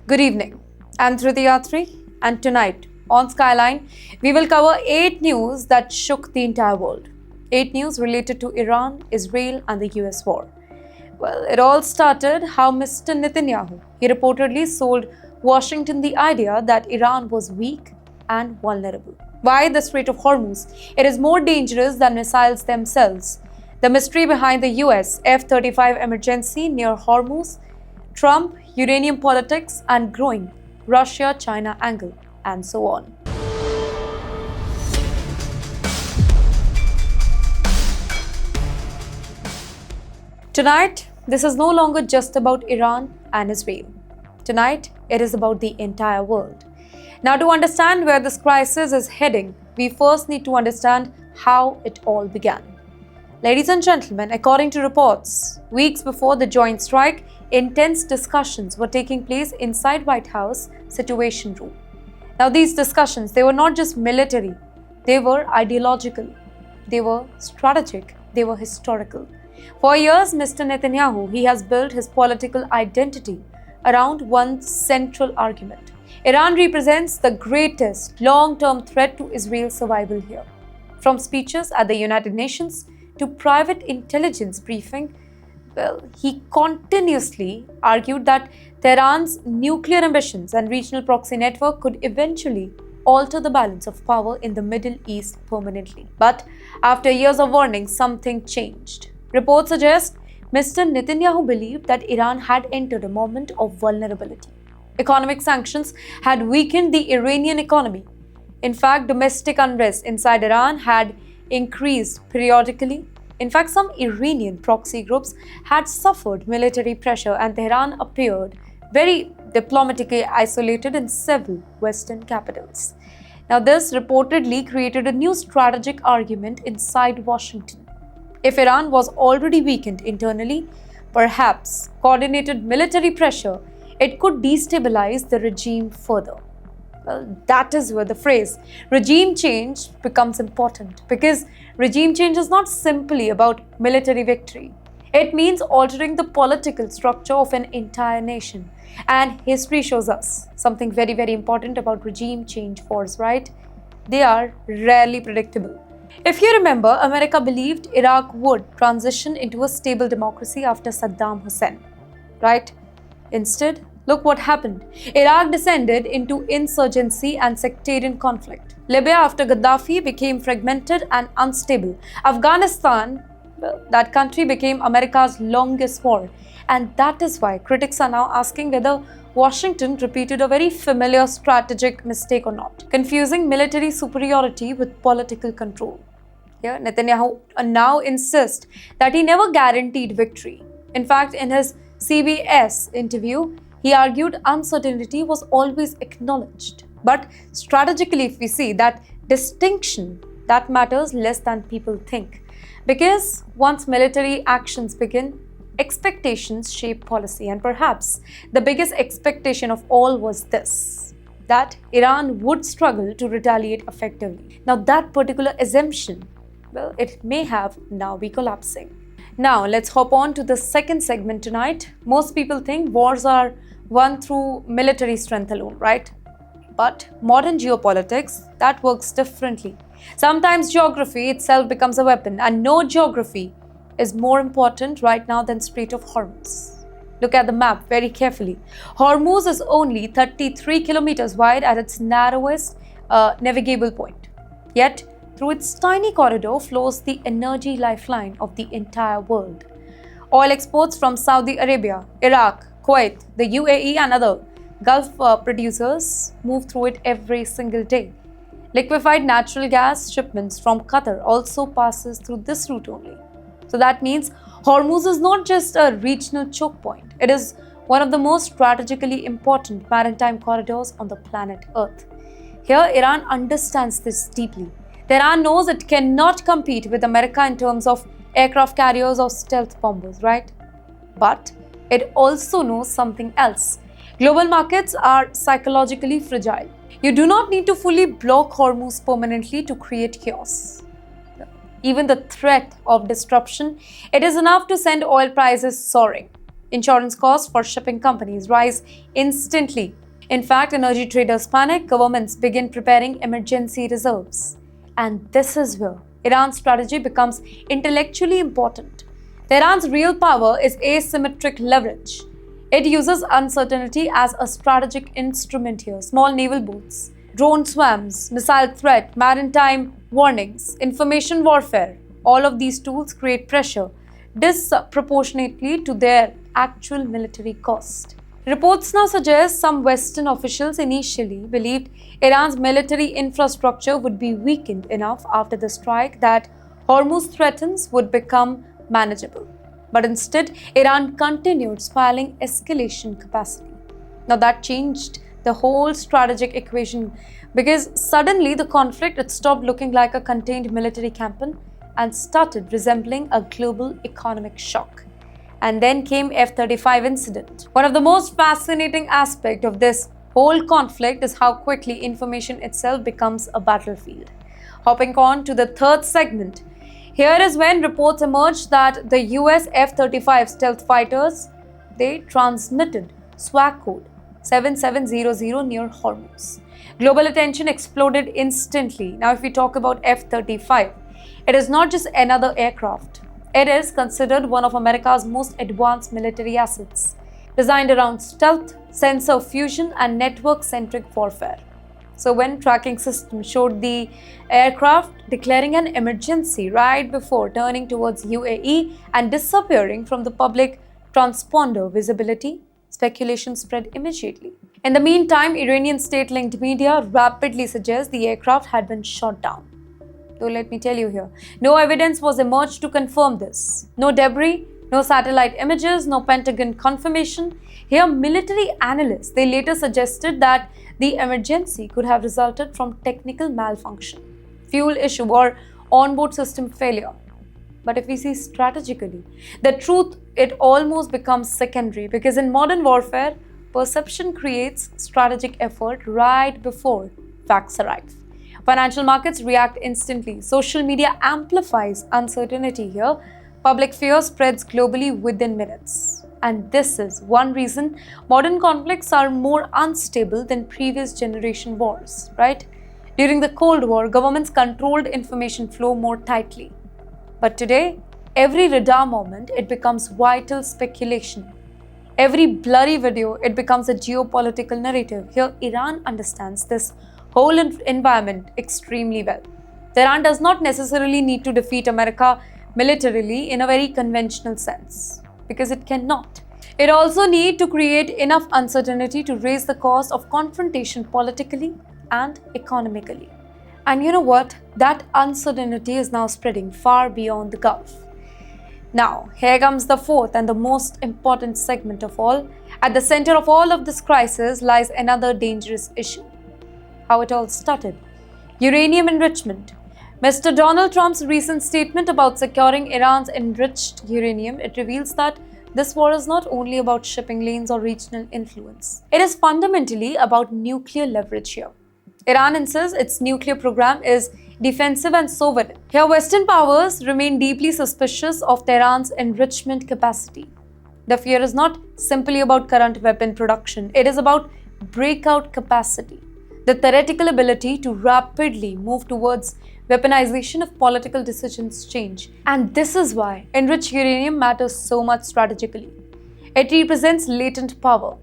Good evening. I'm Driti Atri, and tonight on Skyline, we will cover 8 news that shook the entire world. 8 news related to Iran, Israel, and the US war. Well, it all started how Mr. Netanyahu, he reportedly sold Washington the idea that Iran was weak and vulnerable. Why the Strait of Hormuz? It is more dangerous than missiles themselves. The mystery behind the US F-35 emergency near Hormuz, Trump, uranium politics, and growing Russia-China angle, and so on. Tonight, this is no longer just about Iran and Israel. Tonight, it is about the entire world. Now, to understand where this crisis is heading, we first need to understand how it all began. Ladies and gentlemen, according to reports, weeks before the joint strike, intense discussions were taking place inside White House Situation Room. Now, these discussions, they were not just military, they were ideological, they were strategic, they were historical. For years, Mr. Netanyahu, he has built his political identity around one central argument. Iran represents the greatest long-term threat to Israel's survival here. From speeches at the United Nations to private intelligence briefing, he continuously argued that Tehran's nuclear ambitions and regional proxy network could eventually alter the balance of power in the Middle East permanently. But after years of warning, something changed. Reports suggest Mr. Netanyahu believed that Iran had entered a moment of vulnerability. Economic sanctions had weakened the Iranian economy. In fact, domestic unrest inside Iran had increased periodically. In fact, some Iranian proxy groups had suffered military pressure, and Tehran appeared very diplomatically isolated in several Western capitals. Now, this reportedly created a new strategic argument inside Washington. If Iran was already weakened internally, perhaps coordinated military pressure, it could destabilize the regime further. Well, that is where the phrase regime change becomes important, because regime change is not simply about military victory. It means altering the political structure of an entire nation. And history shows us something very, very important about regime change wars, right? They are rarely predictable. If you remember, America believed Iraq would transition into a stable democracy after Saddam Hussein, right? Instead, look what happened. Iraq descended into insurgency and sectarian conflict. Libya, after Gaddafi, became fragmented and unstable. Afghanistan, that country became America's longest war. And that is why critics are now asking whether Washington repeated a very familiar strategic mistake or not, confusing military superiority with political control. Here, Netanyahu now insists that he never guaranteed victory. In fact, in his CBS interview, he argued uncertainty was always acknowledged. But strategically, if we see that distinction, that matters less than people think. Because once military actions begin, expectations shape policy. And perhaps the biggest expectation of all was this, that Iran would struggle to retaliate effectively. Now, that particular assumption, it may have now be collapsing. Now, let's hop on to the second segment tonight. Most people think wars are won through military strength alone, right? But modern geopolitics, that works differently. Sometimes geography itself becomes a weapon, and no geography is more important right now than Strait of Hormuz. Look at the map very carefully. Hormuz is only 33 kilometers wide at its narrowest navigable point. Yet, through its tiny corridor flows the energy lifeline of the entire world. Oil exports from Saudi Arabia, Iraq, Kuwait, the UAE and other Gulf producers move through it every single day. Liquefied natural gas shipments from Qatar also passes through this route only. So that means Hormuz is not just a regional choke point. It is one of the most strategically important maritime corridors on the planet Earth. Here, Iran understands this deeply. Tehran knows it cannot compete with America in terms of aircraft carriers or stealth bombers, right? But it also knows something else. Global markets are psychologically fragile. You do not need to fully block Hormuz permanently to create chaos. Even the threat of disruption, it is enough to send oil prices soaring. Insurance costs for shipping companies rise instantly. In fact, energy traders panic, governments begin preparing emergency reserves. And this is where Iran's strategy becomes intellectually important. Iran's real power is asymmetric leverage. It uses uncertainty as a strategic instrument here. Small naval boats, drone swarms, missile threat, maritime warnings, information warfare. All of these tools create pressure disproportionately to their actual military cost. Reports now suggest some Western officials initially believed Iran's military infrastructure would be weakened enough after the strike that Hormuz threats would become manageable. But instead, Iran continued spiraling escalation capacity. Now that changed the whole strategic equation because suddenly the conflict it stopped looking like a contained military campaign and started resembling a global economic shock. And then came F-35 incident. One of the most fascinating aspects of this whole conflict is how quickly information itself becomes a battlefield. Hopping on to the third segment, here is when reports emerged that the US F-35 stealth fighters, they transmitted swag code 7700 near Hormuz. Global attention exploded instantly. Now if we talk about F-35, it is not just another aircraft. It is considered one of America's most advanced military assets, designed around stealth, sensor fusion, and network-centric warfare. So when tracking system showed the aircraft declaring an emergency right before turning towards UAE and disappearing from the public transponder visibility, speculation spread immediately. In the meantime, Iranian state-linked media rapidly suggest the aircraft had been shot down. So let me tell you here, no evidence was emerged to confirm this. No debris, no satellite images, no Pentagon confirmation. Here, military analysts, they later suggested that the emergency could have resulted from technical malfunction, fuel issue, or onboard system failure. But if we see strategically, the truth, it almost becomes secondary because in modern warfare, perception creates strategic effort right before facts arrive. Financial markets react instantly. Social media amplifies uncertainty here. Public fear spreads globally within minutes. And this is one reason modern conflicts are more unstable than previous generation wars, right? During the Cold War, governments controlled information flow more tightly. But today, every radar moment, it becomes vital speculation. Every blurry video, it becomes a geopolitical narrative. Here, Iran understands this whole environment extremely well. Iran does not necessarily need to defeat America militarily in a very conventional sense, because it cannot. It also needs to create enough uncertainty to raise the cost of confrontation politically and economically. And you know what? That uncertainty is now spreading far beyond the Gulf. Now, here comes the fourth and the most important segment of all. At the center of all of this crisis lies another dangerous issue. How it all started. Uranium enrichment. Mr. Donald Trump's recent statement about securing Iran's enriched uranium, it reveals that this war is not only about shipping lanes or regional influence. It is fundamentally about nuclear leverage here. Iran insists its nuclear program is defensive and sovereign. Here, Western powers remain deeply suspicious of Tehran's enrichment capacity. The fear is not simply about current weapon production, it is about breakout capacity. The theoretical ability to rapidly move towards weaponization if political decisions change. And this is why enriched uranium matters so much strategically. It represents latent power.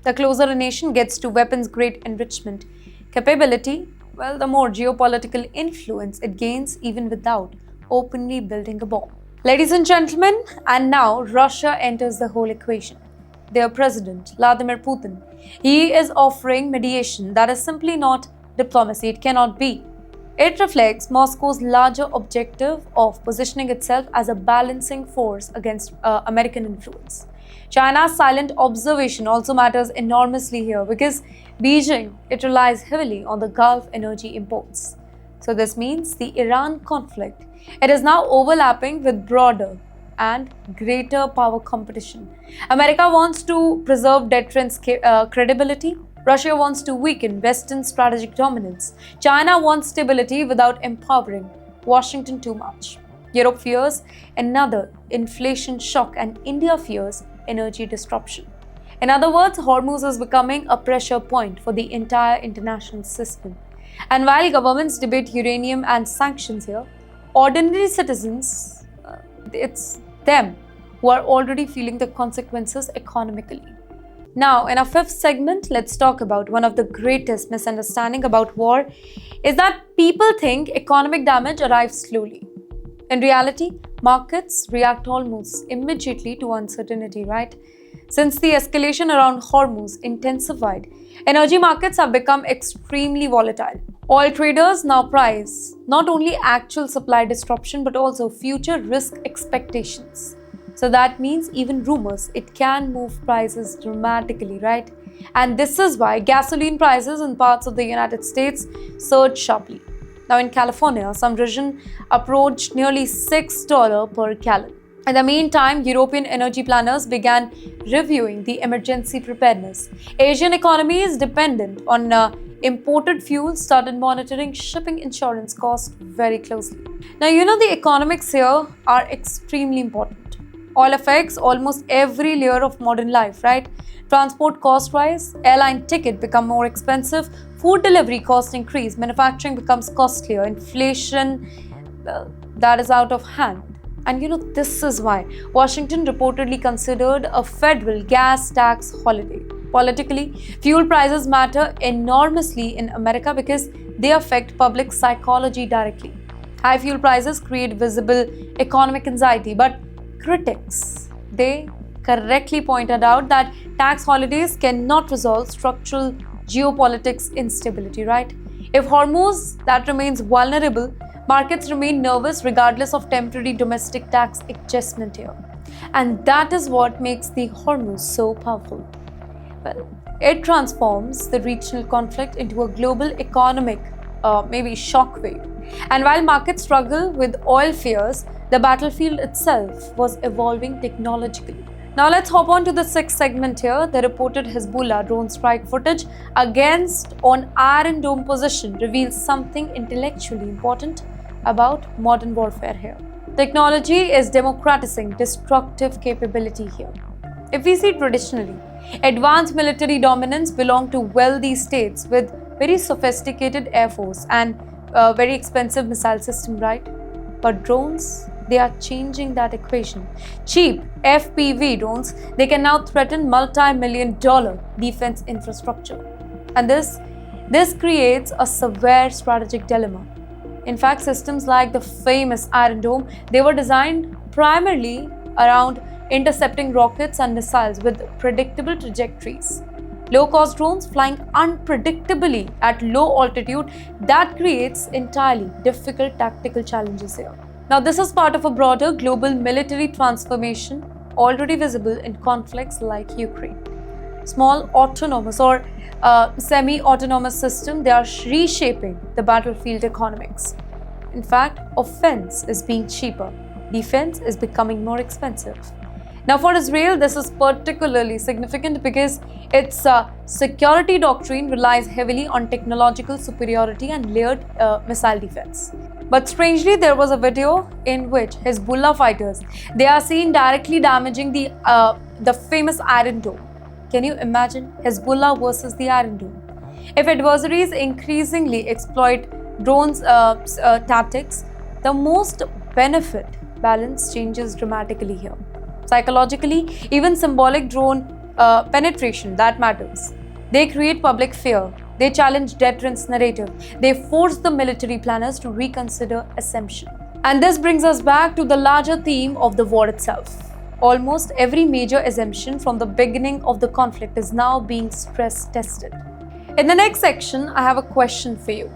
The closer a nation gets to weapons-grade enrichment capability, well, the more geopolitical influence it gains even without openly building a bomb. Ladies and gentlemen, and now Russia enters the whole equation. Their president, Vladimir Putin, he is offering mediation that is simply not diplomacy. It cannot be. It reflects Moscow's larger objective of positioning itself as a balancing force against American influence. China's silent observation also matters enormously here because Beijing, it relies heavily on the Gulf energy imports. So this means the Iran conflict, it is now overlapping with broader and greater power competition. America wants to preserve deterrence credibility. Russia wants to weaken Western strategic dominance. China wants stability without empowering Washington too much. Europe fears another inflation shock, and India fears energy disruption. In other words, Hormuz is becoming a pressure point for the entire international system. And while governments debate uranium and sanctions here, ordinary citizens, it's them who are already feeling the consequences economically. Now, in our fifth segment, let's talk about one of the greatest misunderstandings about war is that people think economic damage arrives slowly. In reality, markets react almost immediately to uncertainty, right? Since the escalation around Hormuz intensified, energy markets have become extremely volatile. Oil traders now price not only actual supply disruption but also future risk expectations. So that means even rumors, it can move prices dramatically, right? And this is why gasoline prices in parts of the United States surged sharply. Now in California, some region approached nearly $6 per gallon. In the meantime, European energy planners began reviewing the emergency preparedness. Asian economies dependent on imported fuels started monitoring shipping insurance costs very closely. Now, the economics here are extremely important. Oil affects almost every layer of modern life, right? Transport cost rise, airline ticket become more expensive, food delivery cost increase, manufacturing becomes costlier, inflation that is out of hand. And this is why Washington reportedly considered a federal gas tax holiday. Politically, fuel prices matter enormously in America because they affect public psychology directly. High fuel prices create visible economic anxiety, but critics, they correctly pointed out that tax holidays cannot resolve structural geopolitics instability, right? If Hormuz that remains vulnerable, markets remain nervous regardless of temporary domestic tax adjustment here. And that is what makes the Hormuz so powerful. Well, it transforms the regional conflict into a global economic, maybe shockwave. And while markets struggle with oil fears, the battlefield itself was evolving technologically. Now let's hop on to the sixth segment here. The reported Hezbollah drone strike footage against on Iron Dome position reveals something intellectually important about modern warfare here. Technology is democratizing destructive capability here. If we see traditionally, advanced military dominance belonged to wealthy states with very sophisticated air force and very expensive missile system, right? But drones, they are changing that equation. Cheap FPV drones, they can now threaten multi-million-dollar defense infrastructure. And this creates a severe strategic dilemma. In fact, systems like the famous Iron Dome, they were designed primarily around intercepting rockets and missiles with predictable trajectories. Low-cost drones flying unpredictably at low altitude, that creates entirely difficult tactical challenges here. Now, this is part of a broader global military transformation already visible in conflicts like Ukraine. Small autonomous or semi-autonomous systems, they are reshaping the battlefield economics. In fact, offense is being cheaper, defense is becoming more expensive. Now for Israel, this is particularly significant because its security doctrine relies heavily on technological superiority and layered missile defense. But strangely, there was a video in which Hezbollah fighters, they are seen directly damaging the famous Iron Dome. Can you imagine Hezbollah versus the Iron Dome? If adversaries increasingly exploit drones tactics, the most benefit balance changes dramatically here. Psychologically, even symbolic drone penetration, that matters. They create public fear. They challenge deterrence narrative. They force the military planners to reconsider assumption. And this brings us back to the larger theme of the war itself. Almost every major assumption from the beginning of the conflict is now being stress tested. In the next section, I have a question for you.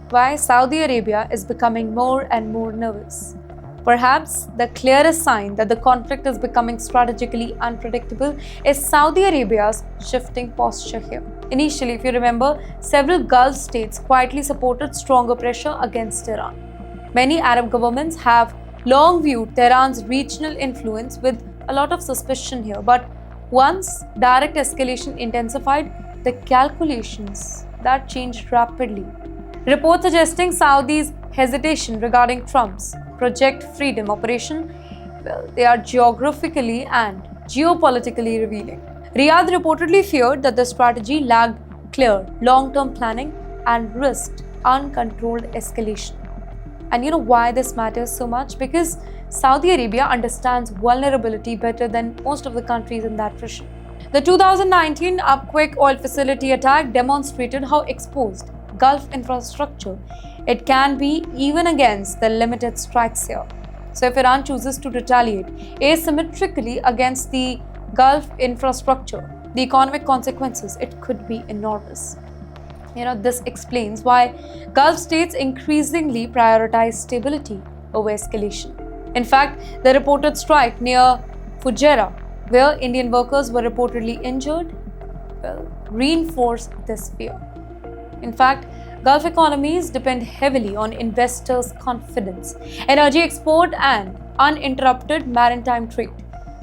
Why Saudi Arabia is becoming more and more nervous? Perhaps the clearest sign that the conflict is becoming strategically unpredictable is Saudi Arabia's shifting posture here. Initially, if you remember, several Gulf states quietly supported stronger pressure against Iran. Many Arab governments have long viewed Tehran's regional influence with a lot of suspicion here. But once direct escalation intensified, the calculations that changed rapidly. Reports suggesting Saudi's hesitation regarding Trump's Project Freedom operation, well, they are geographically and geopolitically revealing. Riyadh reportedly feared that the strategy lacked clear long-term planning and risked uncontrolled escalation. And you know why this matters so much? Because Saudi Arabia understands vulnerability better than most of the countries in that region. The 2019 Upquick oil facility attack demonstrated how exposed Gulf infrastructure it can be even against the limited strikes here. So if Iran chooses to retaliate asymmetrically against the Gulf infrastructure, the economic consequences, it could be enormous. This explains why Gulf states increasingly prioritize stability over escalation. In fact, the reported strike near Fujairah, where Indian workers were reportedly injured, reinforced this fear. In fact, Gulf economies depend heavily on investors' confidence, energy export, and uninterrupted maritime trade.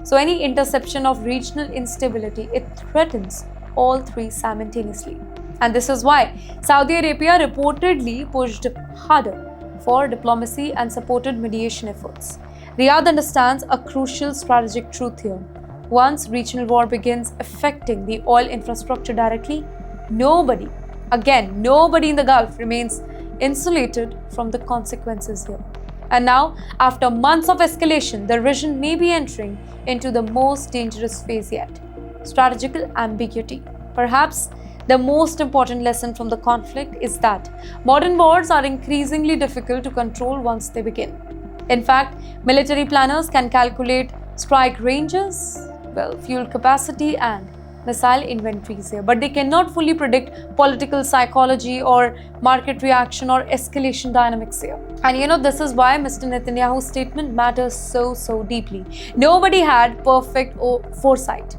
So any interception of regional instability, it threatens all three simultaneously. And this is why Saudi Arabia reportedly pushed harder for diplomacy and supported mediation efforts. Riyadh understands a crucial strategic truth here. Once regional war begins affecting the oil infrastructure directly, nobody in the Gulf remains insulated from the consequences here. And now, after months of escalation, the region may be entering into the most dangerous phase yet: strategical ambiguity. Perhaps the most important lesson from the conflict is that modern wars are increasingly difficult to control once they begin. In fact, military planners can calculate strike ranges, fuel capacity, and missile inventories here, but they cannot fully predict political psychology or market reaction or escalation dynamics here. And this is why Mr. Netanyahu's statement matters so deeply. Nobody had perfect foresight.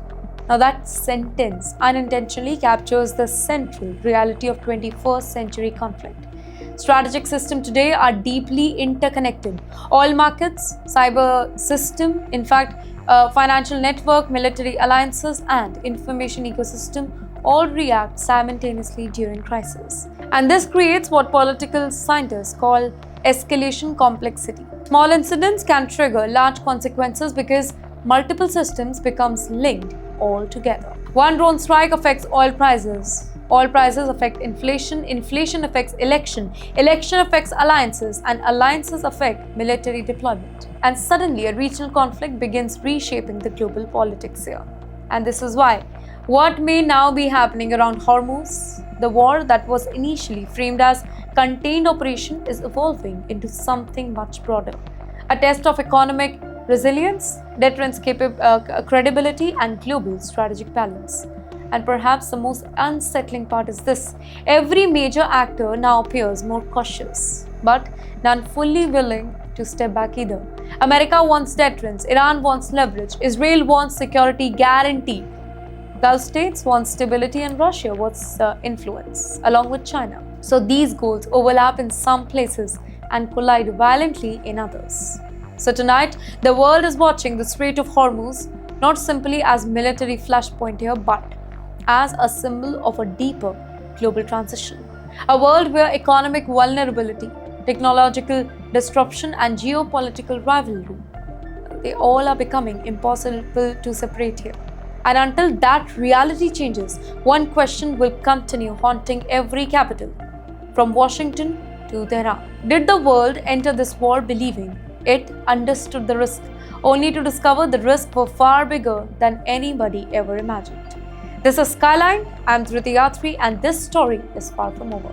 Now that sentence unintentionally captures the central reality of 21st century conflict. Strategic systems today are deeply interconnected. Oil markets, cyber system, in fact, financial network, military alliances, and information ecosystem all react simultaneously during crisis. And this creates what political scientists call escalation complexity. Small incidents can trigger large consequences because multiple systems becomes linked all together. One drone strike affects oil prices. Oil prices affect inflation. Inflation affects election. Election affects alliances, and alliances affect military deployment. And suddenly, a regional conflict begins reshaping the global politics here. And this is why what may now be happening around Hormuz, the war that was initially framed as contained operation, is evolving into something much broader. A test of economic resilience, deterrence credibility, and global strategic balance. And perhaps the most unsettling part is this: every major actor now appears more cautious, but none fully willing to step back either. America wants deterrence, Iran wants leverage, Israel wants security guarantee, Gulf states want stability, and Russia wants influence, along with China. So these goals overlap in some places and collide violently in others. So tonight, the world is watching the Strait of Hormuz not simply as military flashpoint here, but as a symbol of a deeper global transition. A world where economic vulnerability, technological disruption, and geopolitical rivalry, they all are becoming impossible to separate here. And until that reality changes, one question will continue haunting every capital, from Washington to Tehran. Did the world enter this war believing it understood the risk, only to discover the risk were far bigger than anybody ever imagined? This is Skyline. I'm Driti Atri, and this story is far from over.